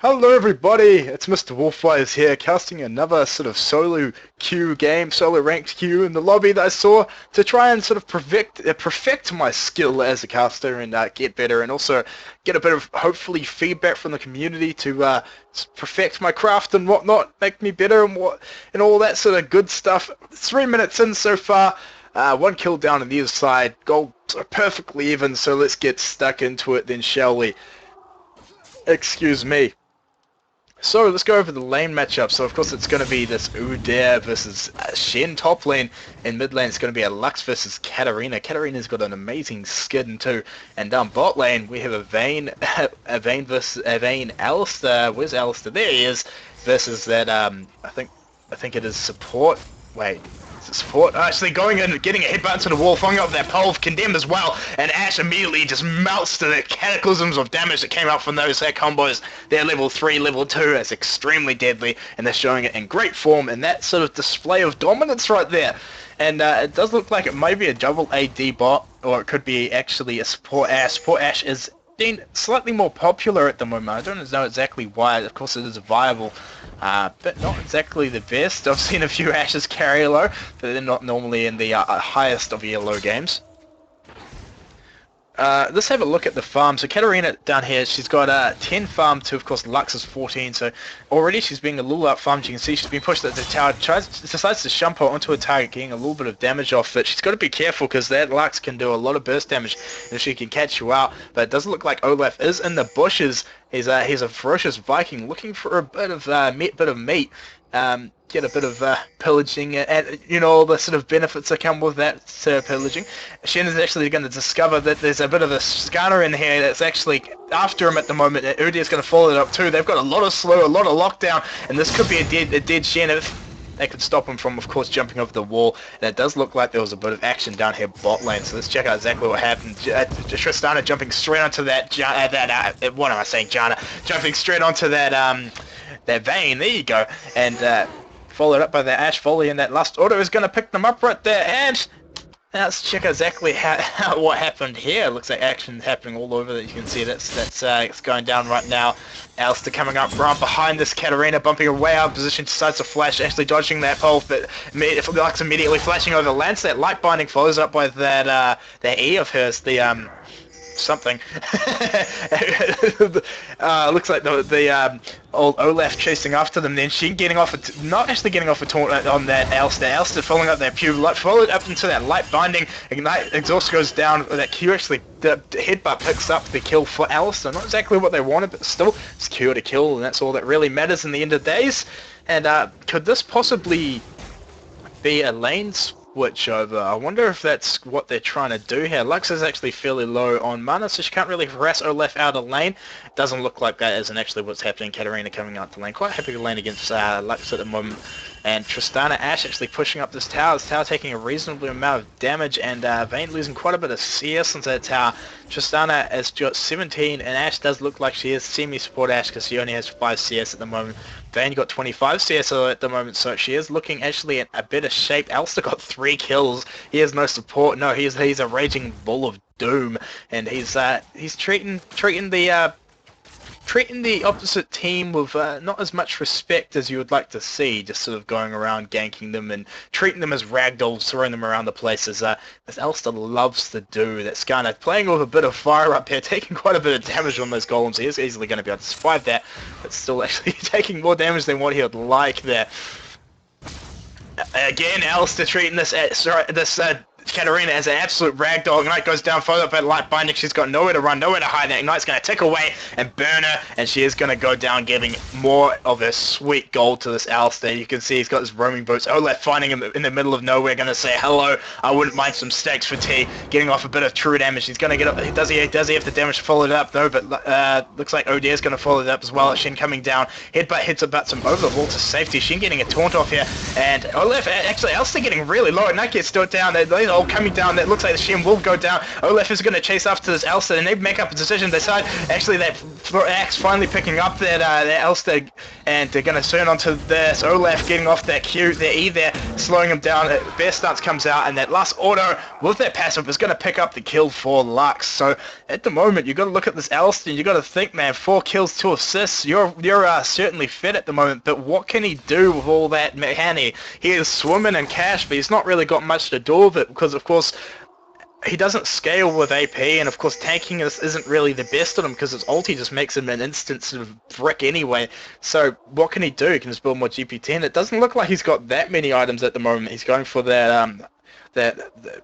Hello everybody, it's Mr. Wolfwise here, casting another sort of solo queue game, solo ranked queue in the lobby that I saw to try and sort of perfect my skill as a caster and get better, and also get a bit of hopefully feedback from the community to perfect my craft and whatnot, make me better and all that sort of good stuff. 3 minutes in so far. One kill down on the other side, gold perfectly even, so let's get stuck into it then, shall we? Excuse me. So let's go over the lane matchup. So of course it's going to be this Udyr versus Shen top lane. In mid lane it's going to be a Lux versus Katarina. Katarina's got an amazing skin too. And down bot lane we have a Vayne, versus Vayne Alistar. Where's Alistar? There he is. Versus that I think it is support. Wait. Support actually going in and getting a headbutt to the wall, throwing up that pole, condemned as well, and Ashe immediately just melts to the cataclysms of damage that came out from those combos. They're level 3, level 2, it's extremely deadly, and they're showing it in great form, and that sort of display of dominance right there. And it does look like it might be a double AD bot, or it could be actually a support Ashe. Support Ashe is being slightly more popular at the moment. I don't know exactly why. Of course it is viable. But not exactly the best. I've seen a few Ashes carry low, but they're not normally in the highest of yellow games. Let's have a look at the farm. So Katarina down here, she's got 10 farm to, of course, Lux is 14. So already she's being a little out-farmed. You can see she's been pushed at the tower. Decides to shumpo onto a target, getting a little bit of damage off it. She's got to be careful because that Lux can do a lot of burst damage if she can catch you out. But it doesn't look like Olaf is in the bushes. He's a ferocious Viking looking for a bit of meat. Get a bit of pillaging and all the sort of benefits that come with that pillaging. Shen is actually going to discover that there's a bit of a scanner in here that's actually after him at the moment. Udyr is going to follow it up too. They've got a lot of slow, a lot of lockdown, and this could be a dead Shen if they could stop him from, of course, jumping over the wall. And it does look like there was a bit of action down here bot lane. So let's check out exactly what happened. Tristana jumping straight onto that. What am I saying, Jana? Jumping straight onto that Vayne. There you go. And followed up by that Ashe volley, and that last auto is going to pick them up right there. And now let's check exactly what happened here. Looks like action happening all over. That you can see it's going down right now. Alistar coming up right behind this Katarina, bumping her way out of position, decides to flash, actually dodging that pole, but Lux immediately flashing over the lance. That light binding follows up by that E of hers, the something. Looks like the old Olaf chasing after them. Then she getting off not actually getting off a taunt on that Alistar. Alistar following up that Q, followed up into that light binding. Ignite exhaust goes down. That Q actually the headbutt picks up the kill for Alistar. Not exactly what they wanted, but still it's Q to kill, and that's all that really matters in the end of days. And could this possibly be a lane switch over? I wonder if that's what they're trying to do here. Lux is actually fairly low on mana, so she can't really harass Olaf out of lane. Doesn't look like that isn't actually what's happening. Katarina coming out the lane. Quite happy to lane against Lux at the moment. And Tristana Ashe actually pushing up this tower. This tower taking a reasonable amount of damage, and Vayne losing quite a bit of CS into that tower. Tristana has got 17, and Ashe does look like she is semi-support Ashe because she only has 5 CS at the moment. Vayne got 25 CS at the moment, so she is looking actually in a better shape. Alistar got 3 kills. He has no support. No, he's a raging bull of doom, and he's treating the opposite team with not as much respect as you would like to see, just sort of going around ganking them and treating them as ragdolls, throwing them around the place as Alistar loves to do. That's kind of playing with a bit of fire up here, taking quite a bit of damage on those golems. He is easily going to be able to survive that, but still actually taking more damage than what he would like there. Again, Alistar treating this Katarina as an absolute ragdoll. Ignite goes down, followed up by light binding. She's got nowhere to run, nowhere to hide. That Ignite's going to tick away and burn her, and she is going to go down, giving more of her sweet gold to this Alistar. You can see he's got his roaming boots. Olaf finding him in the middle of nowhere, going to say hello. I wouldn't mind some stacks for tea. Getting off a bit of true damage. He's going to get up. Does he have the damage to follow it up though? But looks like Udyr is going to follow it up as well. Shen coming down. Headbutt hits about him over the wall to safety. Shen getting a taunt off here, and Olaf actually Alistar getting really low. Ignite gets still down. These ult coming down. It looks like the Shen will go down. Olaf is going to chase after this Elster, and they make up a decision. They decide, actually, that Axe finally picking up that Elster, and they're going to turn onto this. Olaf getting off that Q, their E there, slowing him down. Bear Stance comes out, and that last auto with that passive is going to pick up the kill for Lux. So at the moment, you got to look at this Elster, and you got to think, man, 4 kills, 2 assists. You're certainly fit at the moment, but what can he do with all that mechanic? He is swimming in cash, but he's not really got much to do with it, because of course he doesn't scale with AP, and of course tanking isn't really the best on him, because his ulti just makes him an instant sort of brick anyway. So what can he do? He can just build more GP10. It doesn't look like he's got that many items at the moment. He's going for that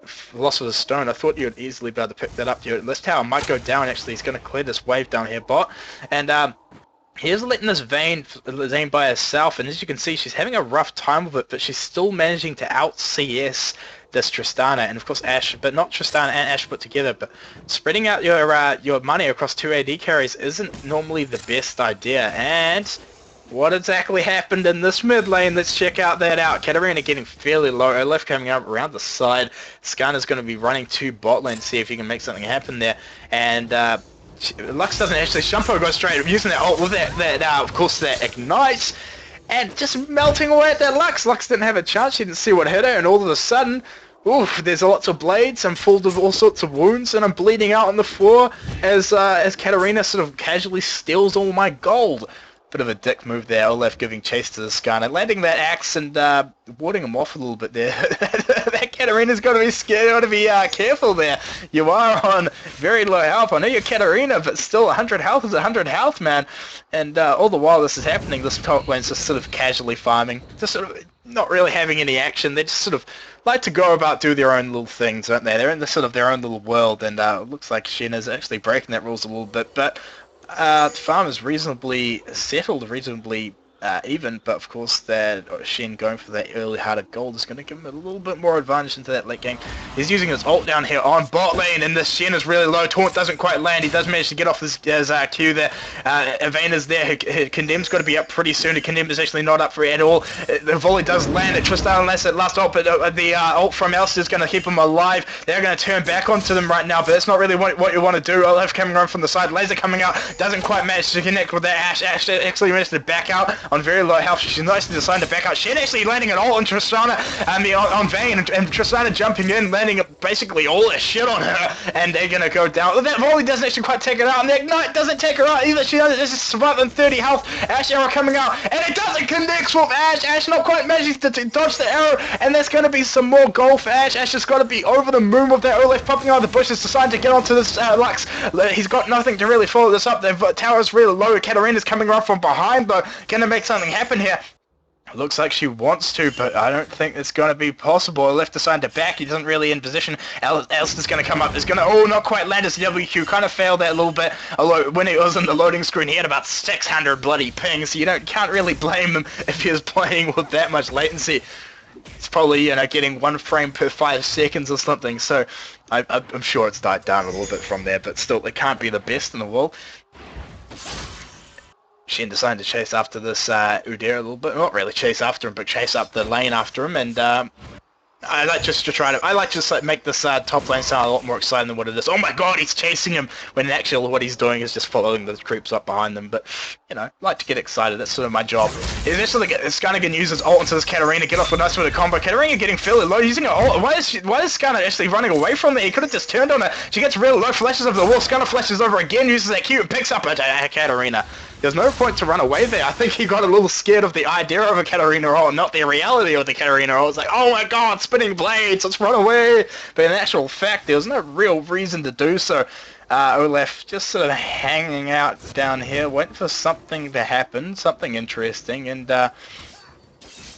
Philosopher's Stone. I thought you'd easily be able to pick that up. This tower might go down, actually. He's going to clear this wave down here, bot. And here's letting this Zane by herself, and as you can see, she's having a rough time with it, but she's still managing to out-CS this Tristana, and of course Ashe, but not Tristana and Ashe put together. But spreading out your money across 2 AD carries isn't normally the best idea. And what exactly happened in this mid lane? Let's check out. Katarina getting fairly low. Olaf coming up around the side. Skarner's going to be running to bot lane to see if he can make something happen there. And Lux doesn't actually. Shumpo goes straight using that ult with that of course that ignites, and just melting away at that Lux. Lux didn't have a chance. She didn't see what hit her, and all of a sudden, oof, there's lots of blades. I'm full of all sorts of wounds, and I'm bleeding out on the floor as Katarina sort of casually steals all my gold. Bit of a dick move there. Olaf giving chase to the Skarner, landing that axe and warding him off a little bit there. That Katarina's got to be scared, got to be careful there. You are on very low health. I know you're Katarina, but still 100 health is 100 health, man. And all the while this is happening, this top lane's just sort of casually farming, just sort of not really having any action. They just sort of like to go about, do their own little things, don't they? They're in the sort of their own little world, and it looks like Shen is actually breaking that rules a little bit, but the farm is reasonably settled, reasonably even, but of course that Shen going for that early hearted gold is going to give him a little bit more advantage into that late game. He's using his ult down here on bot lane, and this Shen is really low. Taunt doesn't quite land. He does manage to get off his Q there. Avena's there. Condemn's got to be up pretty soon. Condemn is actually not up for it at all. The volley does land at Tristan unless it last ult, but the ult from Elsa is going to keep him alive. They're going to turn back onto them right now, but that's not really what you want to do. Olaf coming around from the side. Laser coming out. Doesn't quite manage to connect with that Ashe. Ashe actually managed to back out on very low health. She's nicely decided to back out. Shen actually landing an ult on Tristana on Vayne, and Tristana jumping in, landing basically all this shit on her, and they're gonna go down. That volley doesn't actually quite take her out, and the ignite doesn't take her out either. She does just survive on 30 health. Ashe arrow coming out, and it doesn't connect with Ashe. Ashe not quite manages to dodge the arrow, and there's gonna be some more gold for Ashe. Ashe has got to be over the moon with that Olaf popping out of the bushes, deciding to get onto this Lux. He's got nothing to really follow this up. The tower's really low. Katarina's coming around from behind, though, gonna make something happen here. Looks like she wants to, but I don't think it's going to be possible. Left aside to back, he doesn't really in position. Alistair's going to come up. It's going to, oh, not quite land his WQ. Kind of failed that a little bit. Although when he was on the loading screen, he had about 600 bloody pings, so you can't really blame him if he was playing with that much latency. It's probably, getting 1 frame per 5 seconds or something, so I'm sure it's died down a little bit from there, but still, it can't be the best in the world. Shen decided to chase after this Udyr a little bit. Not really chase after him, but chase up the lane after him. And I like to make this top lane sound a lot more exciting than what it is. Oh my god, he's chasing him, when actually what he's doing is just following the creeps up behind them. But, I like to get excited. That's sort of my job. Eventually, Skarner can use his ult into this Katarina, get off with nice with a combo. Katarina getting fairly low, using her ult. Why is Skarner actually running away from there? He could have just turned on her. She gets really low, flashes over the wall. Skarner flashes over again, uses that Q and picks up a Katarina. There's no point to run away there. I think he got a little scared of the idea of a Katarina ult, not the reality of the Katarina ult. It's like, oh my god, spinning blades, let's run away. But in actual fact, there was no real reason to do so. Olaf just sort of hanging out down here, waiting for something to happen, something interesting, and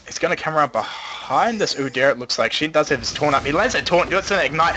he's going to come around behind this Udyr, it looks like. She does have his taunt up. He lands that taunt, gets an ignite,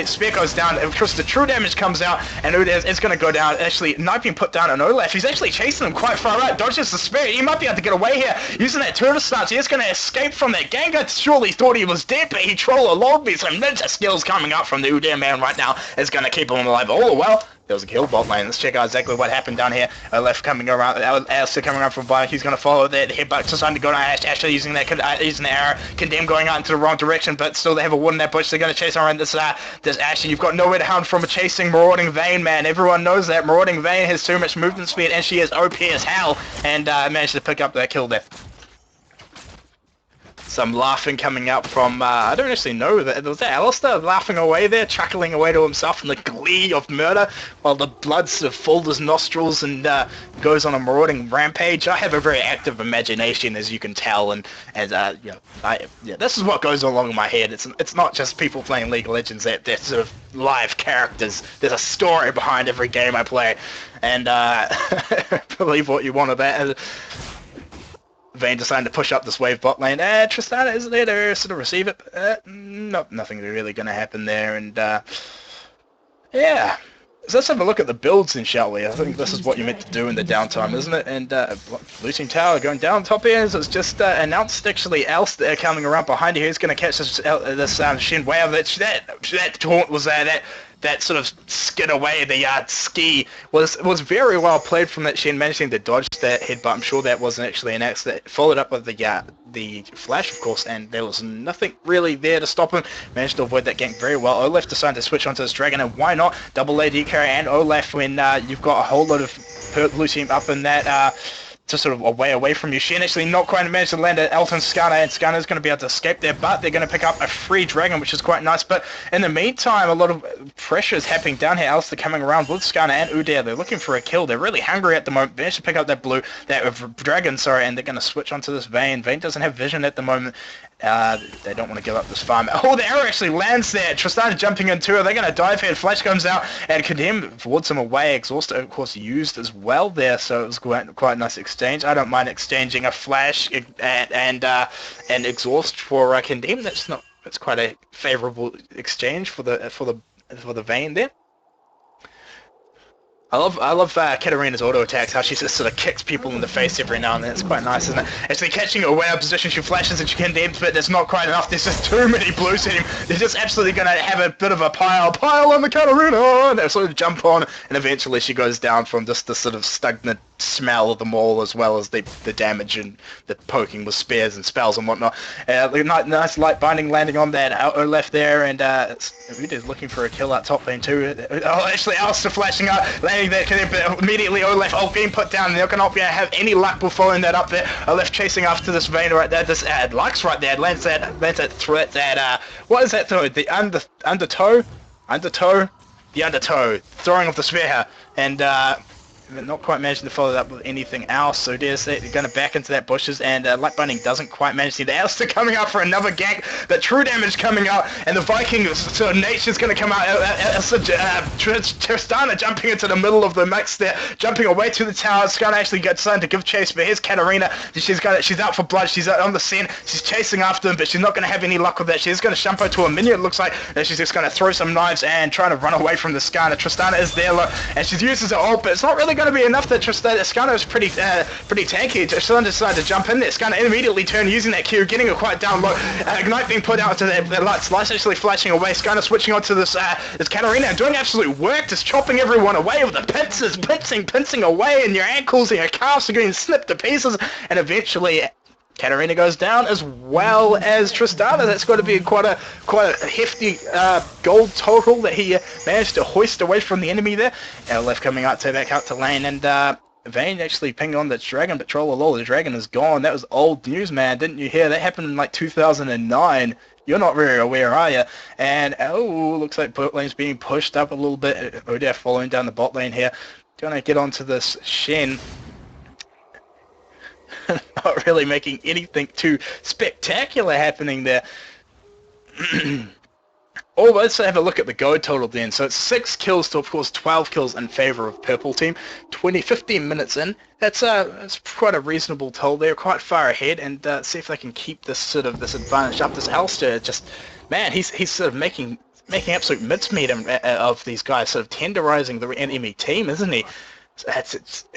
spear goes down, of course the true damage comes out, and Udyr is going to go down. Actually, knife being put down on Olaf. He's actually chasing him quite far out, dodges the spear. He might be able to get away here, using that turtle stance. He's going to escape from that. Gengar surely thought he was dead, but he trolled along me. Some ninja skills coming up from the Udyr man right now is going to keep him alive. All the while, There was a kill bot lane. Let's check out exactly what happened down here. Left coming around, Alistair coming around from bottom. He's going to follow that headbutt. Just trying to go to Ash. Ashley using using the arrow. Condemn going out into the wrong direction, but still they have a ward in that bush. They're going to chase around this Ash, and you've got nowhere to hound from a chasing Marauding Vayne, man. Everyone knows that. Marauding Vayne has too much movement speed, and she is OP as hell, and managed to pick up that kill there. Some laughing coming up from, I don't actually know, was that Alistair laughing away there, chuckling away to himself in the glee of murder, while the blood sort of filled his nostrils and goes on a marauding rampage. I have a very active imagination, as you can tell, and this is what goes along in my head. It's not just people playing League of Legends, they're sort of live characters. There's a story behind every game I play, and believe what you want of that. Vayne deciding to push up this wave bot lane. Tristana is there to sort of receive it. Nothing really going to happen there. And yeah. So let's have a look at the builds then, shall we? I think this is what you're meant to do in the downtime, isn't it? And Blue Team Tower going down top ends. It's just announced actually Alistair coming around behind here. He's going to catch this Shin wave. That taunt was that sort of skid away, the ski was very well played from that Shen, managing to dodge that headbutt. I'm sure that wasn't actually an accident. Followed up with the flash, of course, and there was nothing really there to stop him. Managed to avoid that gank very well. Olaf decided to switch onto this dragon, and why not? Double AD carry and Olaf when you've got a whole lot of blue team up in that just sort of away from you. Shen actually not quite managed to land at Elton Skana, and Skana's going to be able to escape there, but they're going to pick up a free dragon, which is quite nice. But in the meantime, a lot of pressure is happening down here. Alistair coming around with Skana and Udyr. They're looking for a kill. They're really hungry at the moment. They managed to pick up that dragon, and they're going to switch onto this Vayne. Vayne doesn't have vision at the moment. They don't want to give up this farm. Oh, the arrow actually lands there. Tristana jumping into it. They're going to dive here. Flash comes out and Condemn forwards him away. Exhaust, of course, used as well there, so it was quite a nice exchange. I don't mind exchanging a flash and exhaust for Condemn. That's quite a favourable exchange for the Vayne there. I love Katarina's auto attacks, how she just sort of kicks people in the face every now and then. It's quite nice, isn't it? Actually catching her way out of position, she flashes and she condemns, but there's not quite enough. There's just too many blues in him. They're just absolutely going to have a bit of a pile on the Katarina, and they sort of jump on, and eventually she goes down from just the sort of stagnant smell of them all, as well as the damage and the poking with spears and spells and whatnot. Nice light binding landing on that Olaf there, and Udyr looking for a kill out top lane too. Oh, actually Alistair flashing up, landing that, but immediately Olaf being put down, and they're not going to have any luck with following that up there. Olaf chasing after this Vayne right there, this Lux right there, lands that threat, what is that though? The undertow, throwing of the spear, and not quite managing to follow that with anything else. So there's they're going to back into that bushes, and Light Binding doesn't quite manage to. The Alistair coming out for another gank, the true damage coming out, and the Viking sort of nature's going to come out. Tristana jumping into the middle of the mix there, jumping away to the tower. Skana actually gets starting to give chase, but here's Katarina. She's out for blood. She's on the scent. She's chasing after him, but she's not going to have any luck with that. She's going to jump to a minion, it looks like, and she's just going to throw some knives and try to run away from the Skana. Tristana is there, look, and she uses her ult, but it's not really going to be enough. That Skana is pretty tanky. Tristana decided to jump in there. Skana immediately turned, using that Q, getting her quite down low. Ignite being put out to the lights. Lights actually flashing away. Skana switching onto this Katarina and doing absolute work, just chopping everyone away with the pincers, pincing away, and your ankles and your calves are getting snipped to pieces, and eventually Katarina goes down, as well as Tristana. That's got to be quite a hefty gold total that he managed to hoist away from the enemy there. Left coming out to lane, and Vayne actually pinged on the dragon, but troll, the dragon is gone. That was old news, man. Didn't you hear? That happened in like 2009. You're not very aware, are you? And looks like bot lane's being pushed up a little bit. Udyr following down the bot lane here. Gonna get onto this Shen. Not really making anything too spectacular happening there. Let's have a look at the go total then. So it's 6 kills to, of course, 12 kills in favour of purple team. 15 minutes in. That's quite a reasonable total. They're quite far ahead, and see if they can keep this advantage up. This Alistair, just, man, he's sort of making absolute mincemeat of these guys, sort of tenderising the enemy team, isn't he?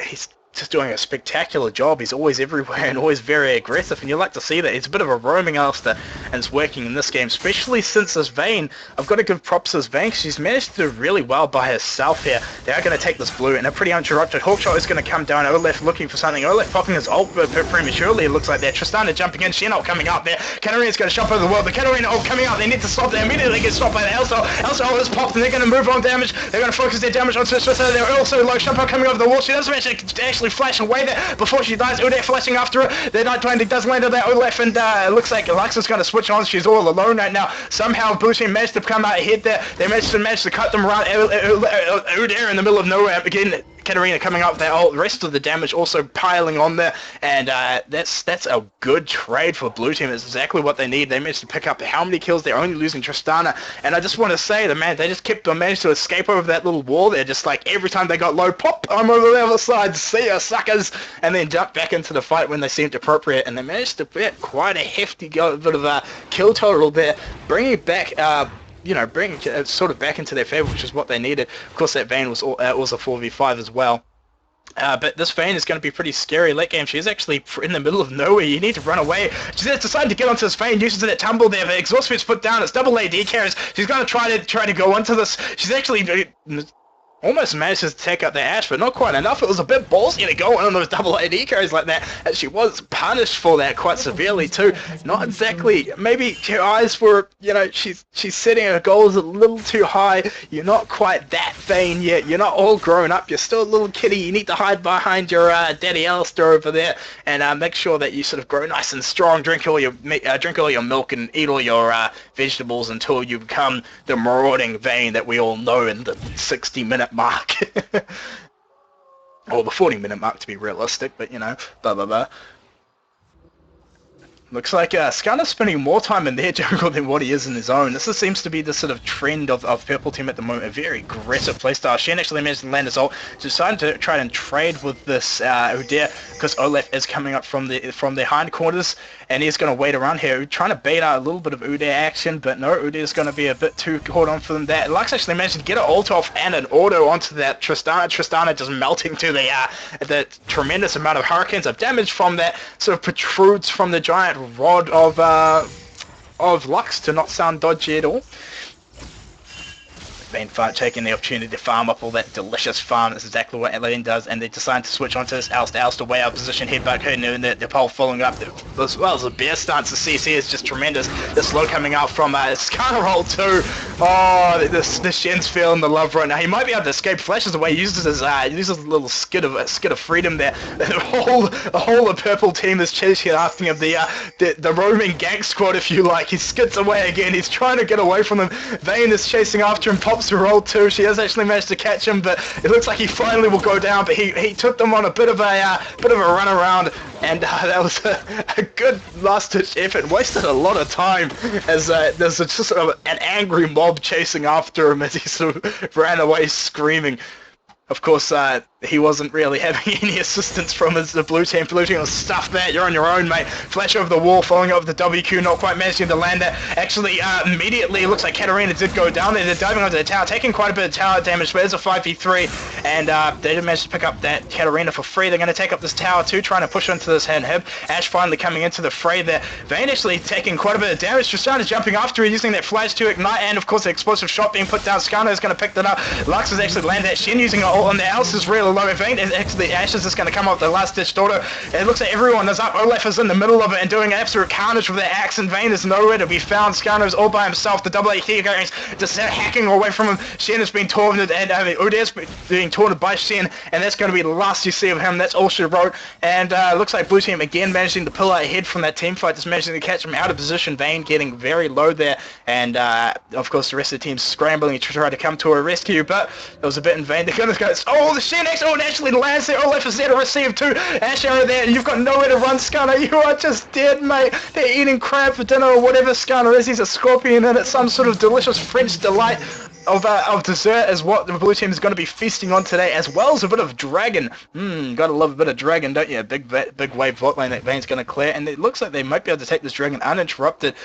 He's just doing a spectacular job. He's always everywhere and always very aggressive, and you like to see that. He's a bit of a roaming Alistair, and it's working in this game, especially since this Vayne. I've got to give props to this Vayne. She's managed to do really well by herself here. They are going to take this blue, and a pretty uninterrupted Hawkshot is going to come down. Olaf looking for something. Olaf popping his ult prematurely, it looks like that. Tristana jumping in. She's not coming up there. Katarina's going to shove over the world. The Katarina ult coming out. They need to stop there. Immediately get stopped by the Elsa. Elsa ult is popped, and they're going to move on damage. They're going to focus their damage onto Tristana. They're also low. Shumpo coming over the wall. She doesn't actually flash away there before she dies. Uday flashing after her. Their Night Blinding does land on that Olaf, and it looks like Lux is going to switch on. She's all alone right now. Somehow Blue Team managed to come out ahead there. They managed to cut them around. Uday in the middle of nowhere. Again, Katarina coming up there. The rest of the damage also piling on there, and that's a good trade for Blue Team. It's exactly what they need. They managed to pick up how many kills. They're only losing Tristana, and I just want to say that, man, they just managed to escape over that little wall there. Just like every time they got low, pop, I'm over the other side. See ya, suckers, and then jump back into the fight when they seemed appropriate. And they managed to get quite a hefty bit of a kill total there, bringing it back. Bring it sort of back into their favor, which is what they needed. Of course, that Vayne was a 4v5 as well. But this Vayne is going to be pretty scary late game. She's actually in the middle of nowhere. You need to run away. She's decided to get onto this Vayne, uses that tumble there. The exhaust pit's put down. It's double AD carries. She's going to try to go onto this. She's actually almost managed to take out the Ashe, but not quite enough. It was a bit ballsy to go on those double AD carries like that, and she was punished for that quite severely too. Not exactly, maybe her eyes were, she's setting her goals a little too high. You're not quite that Vayne yet. You're not all grown up. You're still a little kitty. You need to hide behind your daddy Alistair over there, and make sure that you sort of grow nice and strong. Drink all your milk and eat all your vegetables until you become the marauding Vayne that we all know in the 60-minute mark. Or the 40-minute mark to be realistic, but blah blah blah. Looks like Skarner's spending more time in their jungle than what he is in his own. This seems to be the sort of trend of Purple Team at the moment, a very aggressive playstyle. Shen actually managed to land his ult. She decided to try and trade with this Udyr, because Olaf is coming up from the hind corners, and he's going to wait around here, trying to bait out a little bit of Udyr action, but no, Udyr's going to be a bit too caught on for them there. Lux actually managed to get an ult off and an auto onto that Tristana. Tristana just melting to the tremendous amount of hurricanes of damage from that sort of protrudes from the giant rod of Lux, to not sound dodgy at all. Vayne taking the opportunity to farm up all that delicious farm. That's exactly what Vayne does, and they decide to switch onto this Alistair way out position, headbutt her, and the pole following up, as well as the bear stance. The CC is just tremendous. The slow coming out from Skarner roll too. Oh, the Shen's feeling the love right now. He might be able to escape, flashes away, uses a little skid of freedom there. The whole of Purple Team is chasing after him. The roaming gank squad, if you like. He skids away again. He's trying to get away from them. Vayne is chasing after him. Pops to roll too. She has actually managed to catch him, but it looks like he finally will go down. But he took them on a bit of a run around, and that was a good last-ditch effort. Wasted a lot of time as there's just sort of an angry mob chasing after him as he sort of ran away screaming. Of course, he wasn't really having any assistance from the Blue Team. Blue Team was stuffed there. You're on your own, mate. Flash over the wall, following up with the WQ, not quite managing to land there. Actually, immediately, it looks like Katarina did go down there. They're diving onto the tower, taking quite a bit of tower damage, but there's a 5v3, and they did manage to pick up that Katarina for free. They're going to take up this tower too, trying to push into this hand hib. Ashe finally coming into the fray there. Vayne actually taking quite a bit of damage. Tristana jumping after her, using that flash to ignite, and of course the explosive shot being put down. Skarner is going to pick that up. Lux has actually landed that. Shen using an ult on the Alice is really low. Vayne is actually, Ashe is just going to come up with the last-ditch auto. It looks like everyone is up. Olaf is in the middle of it and doing absolute carnage with the axe, and Vayne is nowhere to be found. Skarner is all by himself. The double AT guys just hacking away from him. Shen has been taunted, and Udyr's being taunted by Shen, and that's going to be the last you see of him. That's all she wrote. And looks like Blue Team again managing to pull out ahead from that team fight, just managing to catch him out of position. Vayne getting very low there, and of course the rest of the team scrambling to try to come to a rescue, but it was a bit in vain. They're going to go, oh, the Shen actually lands there. Olaf is there to receive too. Ashe over there, and you've got nowhere to run, Skarner. You are just dead, mate. They're eating crab for dinner or whatever Skarner is. He's a scorpion, and it's some sort of delicious French delight of dessert is what the Blue Team is going to be feasting on today, as well as a bit of dragon. Gotta love a bit of dragon, don't you? Big wave bot lane that Vayne's going to clear, and it looks like they might be able to take this dragon uninterrupted.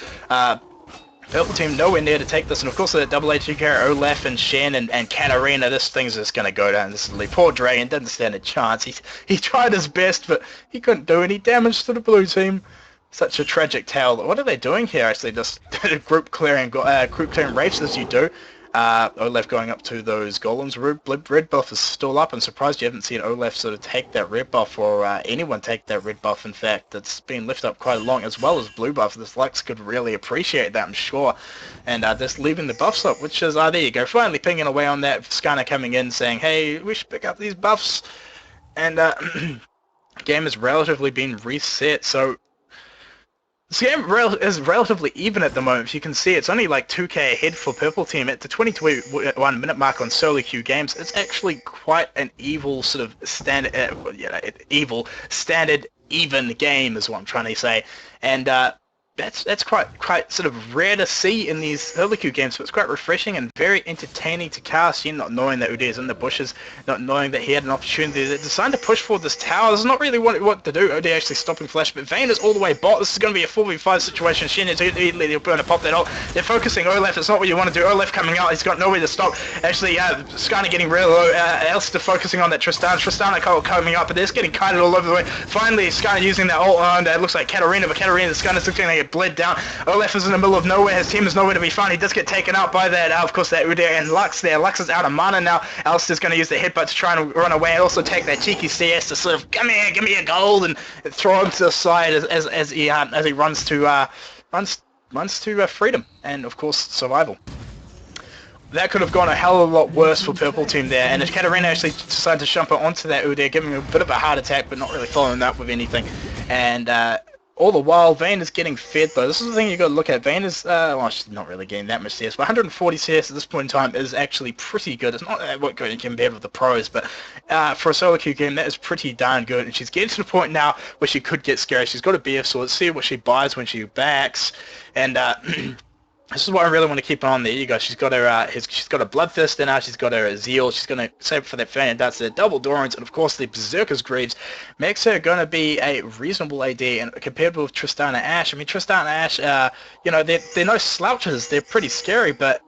Purple team nowhere near to take this, and of course the double HG carry Olaf and Shen and Katarina, this thing's just going to go down this lead. Poor Dragon didn't stand a chance. He tried his best, but he couldn't do any damage to the blue team. Such a tragic tale. What are they doing here, actually? Just group clearing wraiths as you do. Olaf going up to those golems. Red buff is still up. I'm surprised you haven't seen Olaf sort of take that red buff, or anyone take that red buff. In fact, it's been left up quite long, as well as blue buff. This Lux could really appreciate that, I'm sure. And just leaving the buffs up, which is, there you go, finally pinging away on that. Skarner coming in saying, hey, we should pick up these buffs. And game has relatively been reset, so this game is relatively even at the moment. If you can see, it's only like 2k ahead for Purple Team at the 21 minute mark on solo queue games. It's actually quite an evil sort of standard, even game is what I'm trying to say. And that's quite sort of rare to see in these solo queue games, so it's quite refreshing and very entertaining to cast. You not knowing that Uday is in the bushes, not knowing that he had an opportunity. They decided to push forward this tower. This is not really what to do. Uday actually stopping Flash, but Vayne is all the way bot. This is going to be a 4v5 situation. Shen is immediately going to pop that ult. They're focusing Olaf. It's not what you want to do. Olaf coming out. He's got nowhere to stop. Actually, Skarner getting real low. Elster focusing on that Tristana. Tristana coming up, but they're just getting kited all over the way. Finally, Skarner using that ult on, it looks like Katarina, but Katarina, Skarner's looking like it bled down. Olaf is in the middle of nowhere. His team is nowhere to be found. He does get taken out by that, of course, that Uday and Lux there. Lux is out of mana now. Alistair's going to use the headbutt to try and run away, and also take that cheeky CS to sort of, come here, give me a gold, and throw him to the side as he runs to freedom and, of course, survival. That could have gone a hell of a lot worse for Purple Team there, and if Katarina actually decided to jump onto that Uday, giving him a bit of a heart attack, but not really following that with anything. And all the while, Vayne is getting fed, though. This is the thing you got to look at. Vayne is, well, she's not really getting that much CS, but 140 CS at this point in time is actually pretty good. It's not what good compared with the pros, but for a solo queue game, that is pretty darn good. And she's getting to the point now where she could get scary. She's got a BF sword. Let's see what she buys when she backs, and this is what I really want to keep on. There you go. She's got her, she's got a Bloodthirst in her. She's got her Zeal. She's going to save for that Fan Darts, the double Dorans, and of course the Berserker's Greaves makes her going to be a reasonable AD. And compared with Tristana Ashe, I mean Tristana Ashe, you know, they're no slouches. They're pretty scary, but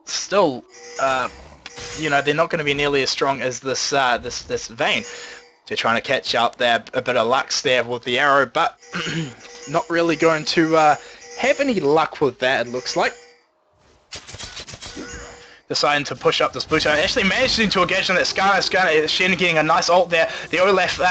still, you know, they're not going to be nearly as strong as this Vayne. They're trying to catch up there, a bit of Lux there with the arrow, but not really going to have any luck with that, it looks like. Deciding to push up this blue side. Actually managing to engage on that Skarner, Shen getting a nice ult there. The Olaf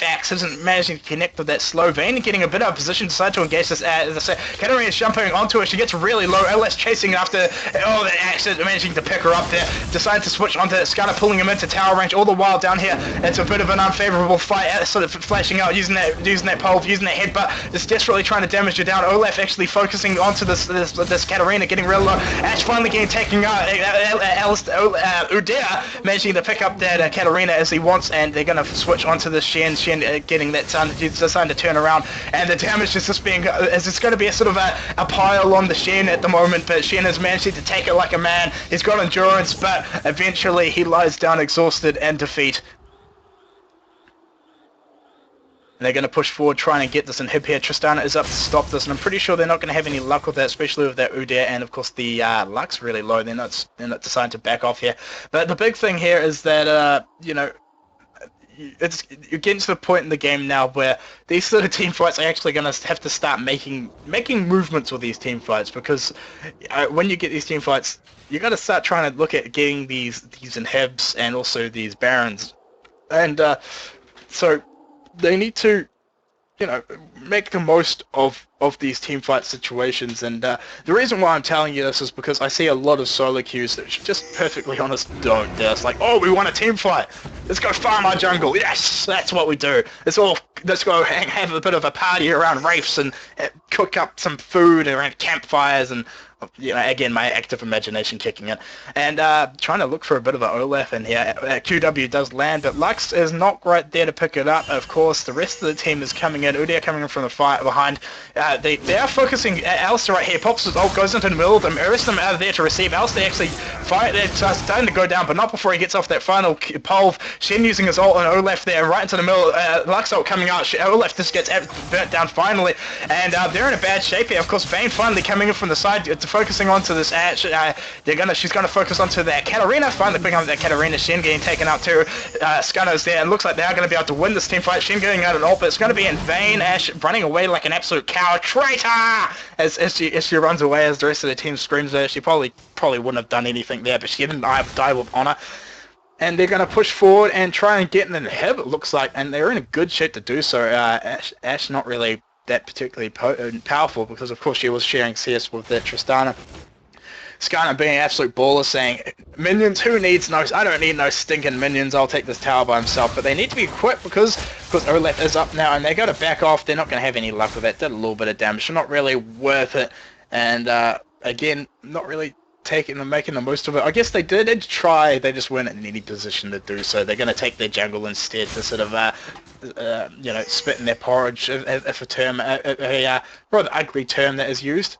axe isn't managing to connect with that slow Vayne, getting a bit out of position, decide to engage this, as I say. Katarina's jumping onto her, she gets really low. Olaf's chasing after, that axe is managing to pick her up there. Deciding to switch onto Skarner, pulling him into tower range. All the while down here, it's a bit of an unfavorable fight, sort of flashing out, using that pole, using that headbutt, just desperately trying to damage her down. Olaf actually focusing onto this Katarina, getting real low. Ashe finally getting taken out. Uday managing to pick up that Katarina as he wants, and they're going to switch onto the Shen. Shen getting that time, deciding to turn around, and the damage is just being, as it's going to be a sort of a pile on the Shen at the moment, but Shen is managing to take it like a man. He's got endurance, but eventually he lies down exhausted and defeat. And they're going to push forward, trying to get this inhib here. Tristana is up to stop this, and I'm pretty sure they're not going to have any luck with that, especially with that Uday, and of course the Lux really low. They're not deciding to back off here. But the big thing here is that, you know, you're getting to the point in the game now where these sort of team fights are actually going to have to start making movements with these team fights, because when you get these team fights, you got to start trying to look at getting these inhibs and also these barons, and so they need to, you know, make the most of these teamfight situations. And the reason why I'm telling you this is because I see a lot of solo queues that, just perfectly honest, don't. They're just like, oh, we want a team fight. Let's go farm our jungle. Yes, that's what we do. Let's go have a bit of a party around wraiths and cook up some food around campfires, and, you know, again, my active imagination kicking in, and trying to look for a bit of an Olaf in here. QW does land, but Lux is not right there to pick it up. Of course, the rest of the team is coming in. Uday coming in from the fight behind. They are focusing. Alistair right here pops his ult, goes into the middle of them. The rest of them are there to receive. Alistair actually fight. They're starting to go down, but not before he gets off that final pole. Shen using his ult, and Olaf there right into the middle. Lux ult coming out. Olaf just gets burnt down finally, and they're in a bad shape here. Of course, Vayne finally coming in from the side, focusing onto this Ash. She's gonna focus onto that Katarina. Finally picking up that Katarina. Shen getting taken out too. Skyno's there. It looks like they are gonna be able to win this team fight. Shen getting out an ult, but it's gonna be in vain. Ash running away like an absolute cow. Traitor! As she runs away, as the rest of the team screams at her. She probably wouldn't have done anything there, but she didn't die with honor. And they're going to push forward and try and get an inhib, it looks like, and they're in a good shape to do so. Ash not really that particularly powerful, because of course she was sharing CS with that Tristana. Skyna being an absolute baller, saying, minions, who needs no, I don't need no stinking minions, I'll take this tower by himself. But they need to be equipped because Olaf is up now, and they got to back off. They're not going to have any luck with that. Did a little bit of damage, not really worth it. And again, not really making the most of it. I guess they did try, they just weren't in any position to do so. They're going to take their jungle instead to sort of, spit in their porridge, if a term, a rather ugly term that is used.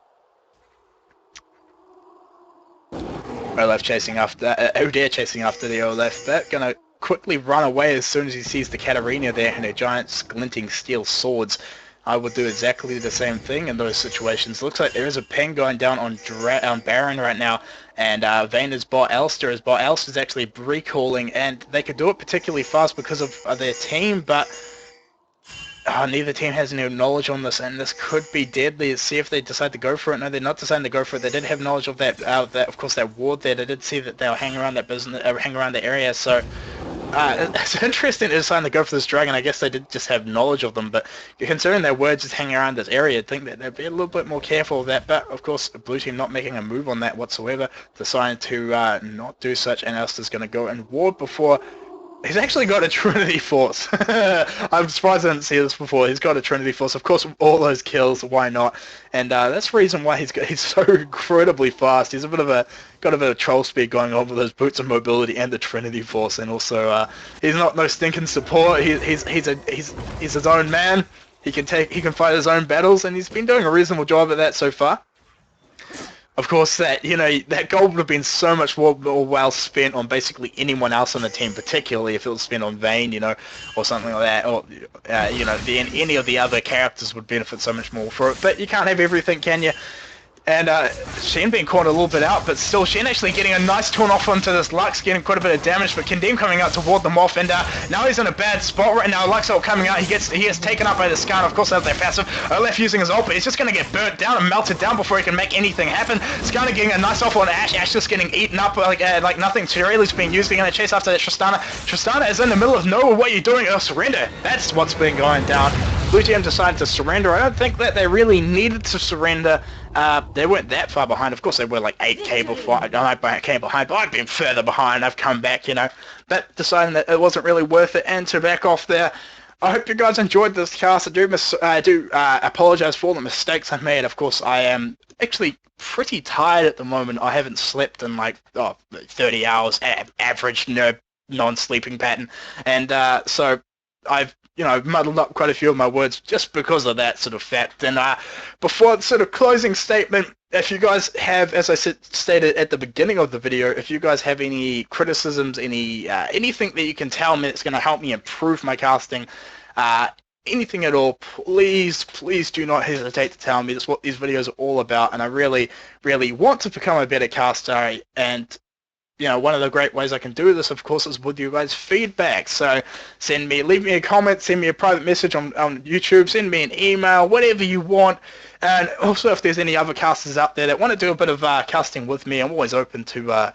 Olaf chasing after, Udyr chasing after the Olaf, but going to quickly run away as soon as he sees the Katarina there and her giant glinting steel swords. I would do exactly the same thing in those situations. Looks like there is a ping going down on Baron right now, and Vayne is bot Elster, as bot Elster is actually recalling, and they could do it particularly fast because of their team, but neither team has any knowledge on this, and this could be deadly. Let's see if they decide to go for it. No, they're not deciding to go for it. They did have knowledge of that, of course, that ward there. They did see that they'll hang around that business, hang around the area, so it's interesting to decide to go for this dragon. I guess they did just have knowledge of them, but considering their words just hanging around this area, I'd think that they'd be a little bit more careful of that. But of course, the blue team not making a move on that whatsoever, deciding to not do such, and Elster's going to go and ward before. He's actually got a Trinity Force. I'm surprised I didn't see this before. He's got a Trinity Force. Of course, all those kills, why not? And that's the reason why he's so incredibly fast. He's got a bit of troll speed going on with those boots of mobility and the Trinity Force, and also he's not no stinking support. He's his own man. He can fight his own battles, and he's been doing a reasonable job at that so far. Of course, that gold would have been so much more well spent on basically anyone else on the team, particularly if it was spent on Vayne, or something like that, or any of the other characters would benefit so much more for it. But you can't have everything, can you? And Shen being caught a little bit out, but still Shen actually getting a nice turn off onto this Lux, getting quite a bit of damage, but Condemn coming out to ward them off, and now he's in a bad spot right now. Lux ult coming out, he gets taken up by the Skarn, of course, out their passive. Olaf using his ult, but he's just going to get burnt down and melted down before he can make anything happen. Skarn getting a nice off on Ash, Ash just getting eaten up like nothing. Shirley's being used, they're going to chase after that Tristana. Tristana is in the middle of nowhere, what are you doing? Oh, surrender! That's what's been going down. Blue team decided to surrender. I don't think that they really needed to surrender. They weren't that far behind. Of course, they were like 8k before. 8k behind, but I've been further behind. I've come back, But deciding that it wasn't really worth it, and to back off there. I hope you guys enjoyed this cast. I do apologize for all the mistakes I made. Of course, I am actually pretty tired at the moment. I haven't slept in like 30 hours, average non-sleeping pattern, and so I've muddled up quite a few of my words just because of that sort of fact. And before the sort of closing statement, if you guys have, as I stated at the beginning of the video, if you guys have any criticisms, anything that you can tell me that's going to help me improve my casting, anything at all, please do not hesitate to tell me. That's what these videos are all about, and I really, really want to become a better caster. And one of the great ways I can do this, of course, is with you guys' feedback. So leave me a comment, send me a private message on YouTube, send me an email, whatever you want. And also, if there's any other casters out there that want to do a bit of casting with me, I'm always open to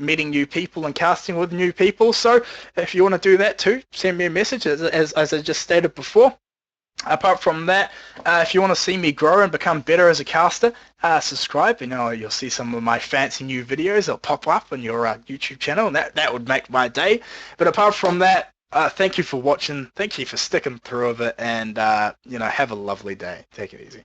meeting new people and casting with new people. So if you want to do that too, send me a message, as I just stated before. Apart from that, if you want to see me grow and become better as a caster, subscribe. You'll see some of my fancy new videos. They'll pop up on your YouTube channel, and that would make my day. But apart from that, thank you for watching. Thank you for sticking through with it, and have a lovely day. Take it easy.